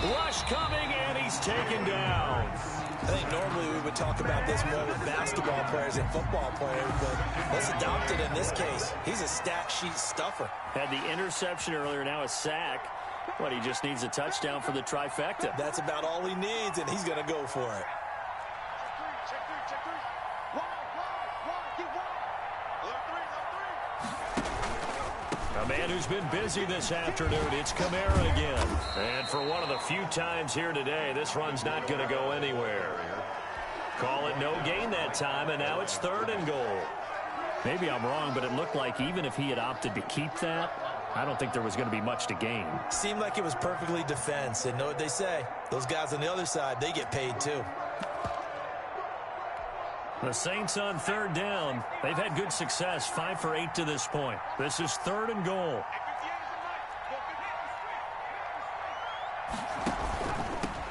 Rush coming, and he's taken down. I think normally we would talk about this more with basketball players and football players, but let's adopt it in this case. He's a stat sheet stuffer. Had the interception earlier, now a sack. But he just needs a touchdown for the trifecta. That's about all he needs, and he's going to go for it. A man who's been busy this afternoon, it's Kamara again. And for one of the few times here today, this run's not going to go anywhere. Call it no gain that time, and now it's 3rd and goal. Maybe I'm wrong, but it looked like even if he had opted to keep that, I don't think there was going to be much to gain. Seemed like it was perfectly defense, and know what they say. Those guys on the other side, they get paid too. The Saints on 3rd down. They've had good success, 5 for 8 to this point. This is 3rd and goal.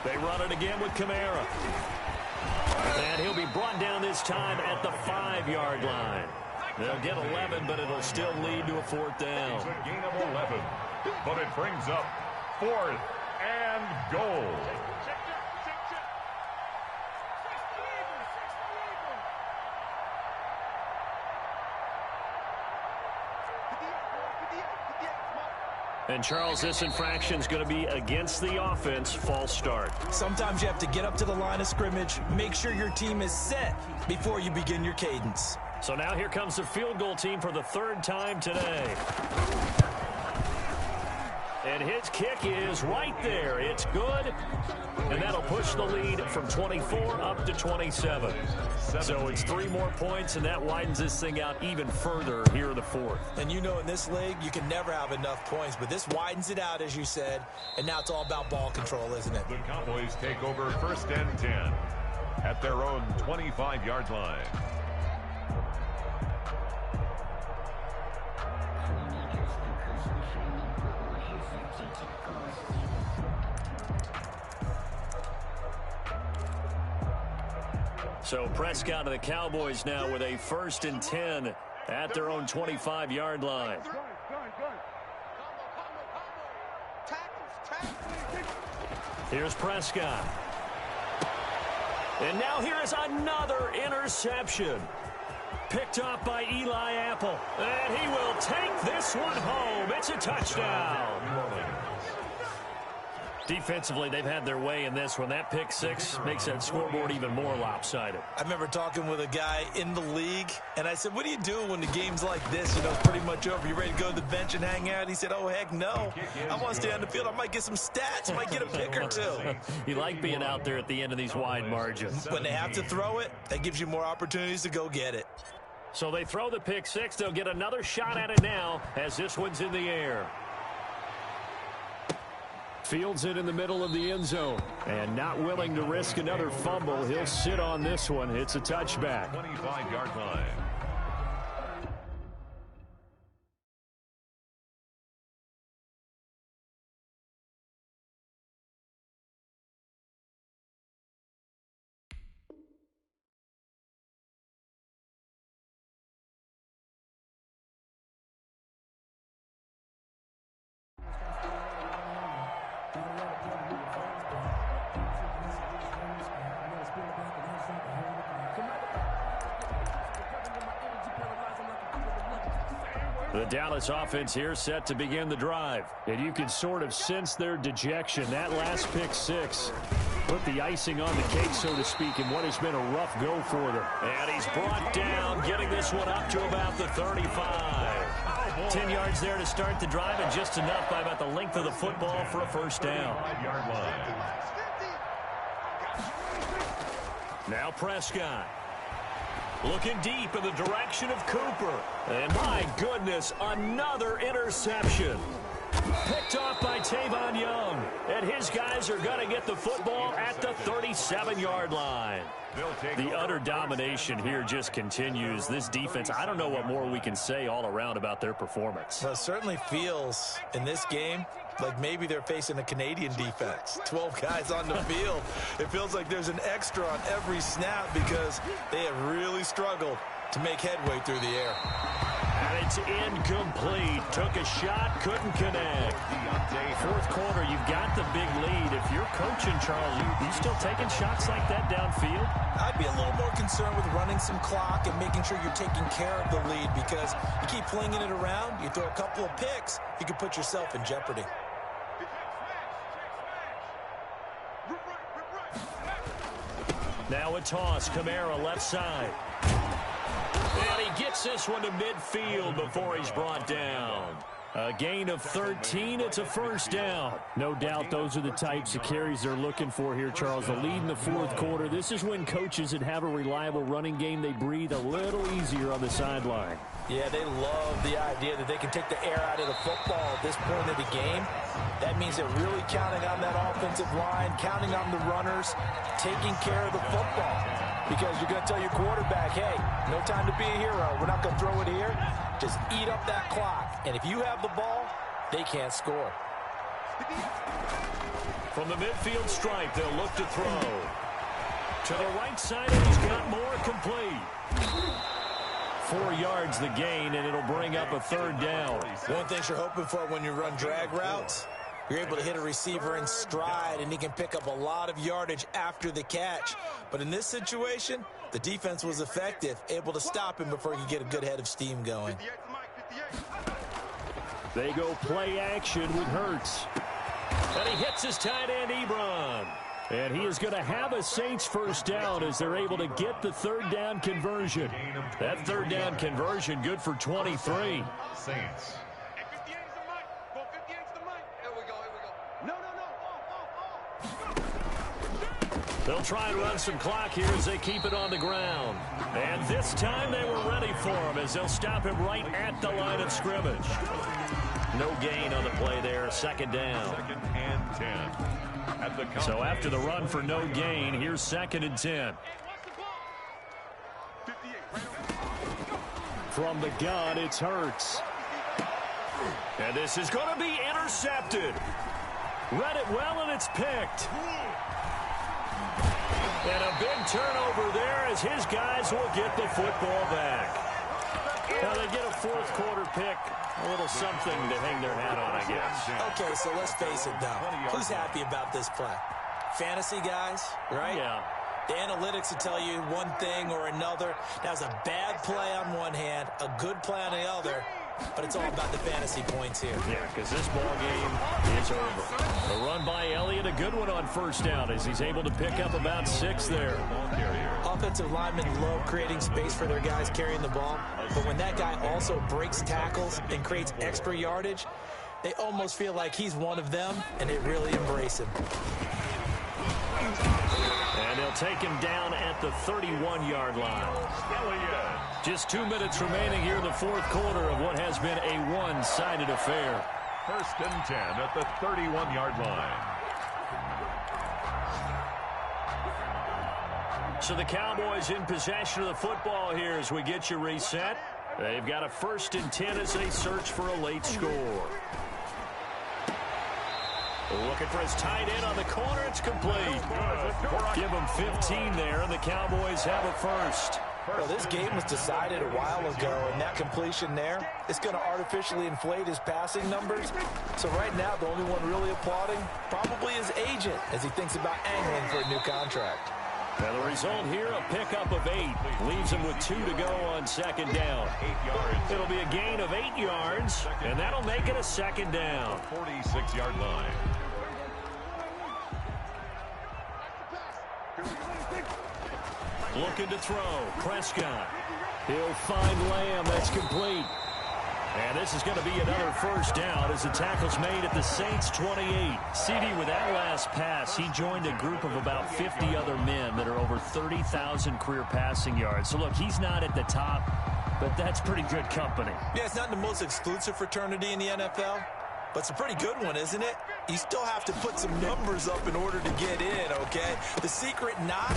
They run it again with Kamara. And he'll be brought down this time at the 5-yard line. They'll get 11, but it'll still lead to a 4th down. It's a gain of 11, but it brings up 4th and goal. And, Charles, this infraction's going to be against the offense. False start. Sometimes you have to get up to the line of scrimmage, make sure your team is set before you begin your cadence. So now here comes the field goal team for the 3rd time today. And his kick is right there. It's good. And that'll push the lead from 24 up to 27. So it's 3 more points, and that widens this thing out even further here in the 4th. And you know in this league, you can never have enough points, but this widens it out, as you said, and now it's all about ball control, isn't it? The Cowboys take over 1st and 10 at their own 25-yard line. So Prescott of the Cowboys now with a 1st and 10 at their own 25-yard line. Here's Prescott. And now here is another interception. Picked off by Eli Apple. And he will take this one home. It's a touchdown. Defensively, they've had their way in this one. That pick 6 makes that scoreboard even more lopsided. I remember talking with a guy in the league, and I said, what do you do when the game's like this? You know, it's pretty much over. You ready to go to the bench and hang out? He said, oh, heck no. I want to stay on the field. I might get some stats. I might get a pick or 2. You like being out there at the end of these wide margins. When they have to throw it, that gives you more opportunities to go get it. So they throw the pick 6. They'll get another shot at it now as this one's in the air. Fields it in the middle of the end zone. And not willing to risk another fumble. He'll sit on this one. It's a touchback. 25-yard line. The Dallas offense here set to begin the drive. And you can sort of sense their dejection. That last pick 6 put the icing on the cake, so to speak, in what has been a rough go for them. And he's brought down, getting this one up to about the 35. 10 yards there to start the drive, and just enough by about the length of the football for a 1st down. Now Prescott. Looking deep in the direction of Cooper. And my goodness, another interception. Picked off by Tavon Young. And his guys are going to get the football at the 37-yard line. The utter domination here just continues. This defense, I don't know what more we can say all around about their performance. Well, it certainly feels in this game like maybe they're facing a Canadian defense. 12 guys on the field. It feels like there's an extra on every snap because they have really struggled to make headway through the air. And it's incomplete. Took a shot, couldn't connect. Fourth quarter, you've got the big lead. If you're coaching, Charles, you still taking shots like that downfield? I'd be a little more concerned with running some clock and making sure you're taking care of the lead, because you keep flinging it around, you throw a couple of picks, you can put yourself in jeopardy. Now a toss. Kamara left side. And he gets this one to midfield before he's brought down. A gain of 13. It's a first down. No doubt those are the types of carries they're looking for here, Charles. The lead in the fourth quarter. This is when coaches that have a reliable running game, they breathe a little easier on the sideline. Yeah, they love the idea that they can take the air out of the football at this point of the game. That means they're really counting on that offensive line, counting on the runners, taking care of the football. Because you're going to tell your quarterback, hey, no time to be a hero. We're not going to throw it here. Just eat up that clock. And if you have the ball, they can't score. From the midfield stripe, they'll look to throw. To the right side, and he's got more complete. 4 yards the gain, and it'll bring up a third down. One thing you're hoping for when you run drag routes, you're able to hit a receiver in stride, and he can pick up a lot of yardage after the catch. But in this situation, the defense was effective, able to stop him before he could get a good head of steam going. They go play action with Hurts. And he hits his tight end, Ebron. And he is going to have a Saints first down as they're able to get the third down conversion. That third down conversion good for 23. Saints. They'll try and run some clock here as they keep it on the ground. And this time they were ready for him as they'll stop him right at the line of scrimmage. No gain on the play there. Second down. 2nd and 10. So after the run for no gain, here's 2nd and 10. From the gun, it's Hurts. And this is going to be intercepted. Read it well, and it's picked. And a big turnover there as his guys will get the football back. Now they get a fourth quarter pick. A little something to hang their hat on, I guess. Okay, so let's face it, though. Who's happy about this play? Fantasy guys, right? Yeah. The analytics will tell you one thing or another. That was a bad play on one hand, a good play on the other, but it's all about the fantasy points here. Yeah, because this ball game is over. A run by Elliott, a good one on first down as he's able to pick up about 6 there. Offensive linemen love creating space for their guys carrying the ball, but when that guy also breaks tackles and creates extra yardage, they almost feel like he's one of them, and they really embrace him. And they'll take him down at the 31-yard line. Just 2 minutes remaining here in the fourth quarter of what has been a one-sided affair. 1st and 10 at the 31-yard line. So the Cowboys in possession of the football here as we get you reset. They've got a 1st and 10 as they search for a late score. Looking for his tight end on the corner. It's complete. Give him 15 there, and the Cowboys have a first. Well, this game was decided a while ago, and that completion there is going to artificially inflate his passing numbers. So right now, the only one really applauding probably his agent as he thinks about angling for a new contract. Now the result here, a pickup of 8. Leaves him with 2 to go on 2nd down. 8 yards. It'll be a gain of 8 yards, and that'll make it a 2nd down. 46-yard line. Looking to throw. Prescott. He'll find Lamb. That's complete. And this is going to be another first down as the tackle's made at the Saints 28. CD, with that last pass, he joined a group of about 50 other men that are over 30,000 career passing yards. So, look, he's not at the top, but that's pretty good company. Yeah, it's not the most exclusive fraternity in the NFL, but it's a pretty good one, isn't it? You still have to put some numbers up in order to get in, okay? The secret knock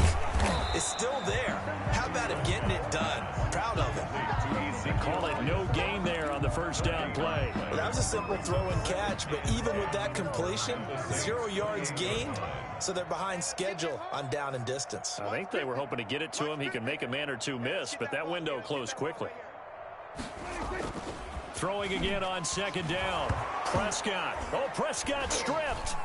is still there. How about him getting it done? Proud of him. Call it no gain there on the first down play. Well, that was a simple throw and catch, but even with that completion, 0 yards gained, so they're behind schedule on down and distance. I think they were hoping to get it to him. He could make a man or two miss, but that window closed quickly. Throwing again on second down. Prescott. Oh, Prescott stripped.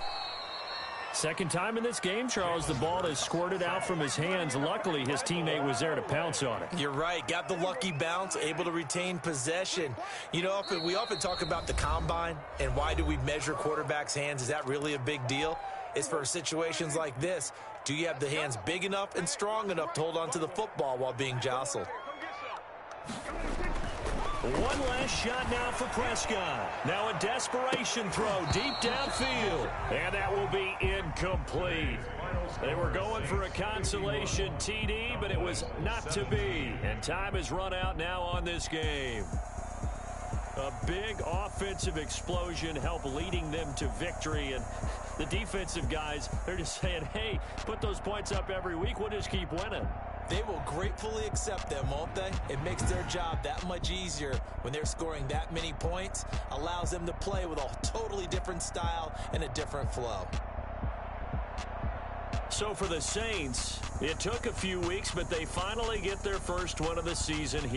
Second time in this game, Charles, the ball has squirted out from his hands. Luckily, his teammate was there to pounce on it. You're right. Got the lucky bounce, able to retain possession. You know, we often talk about the combine and why do we measure quarterbacks' hands. Is that really a big deal? It's for situations like this. Do you have the hands big enough and strong enough to hold on to the football while being jostled? One last shot now for Prescott. Now a desperation throw deep downfield. And that will be incomplete. They were going for a consolation TD, but it was not to be. And time has run out now on this game. A big offensive explosion helped leading them to victory. And the defensive guys, they're just saying, hey, put those points up every week. We'll just keep winning. They will gratefully accept them, won't they? It makes their job that much easier when they're scoring that many points. Allows them to play with a totally different style and a different flow. So for the Saints, it took a few weeks, but they finally get their first one of the season here.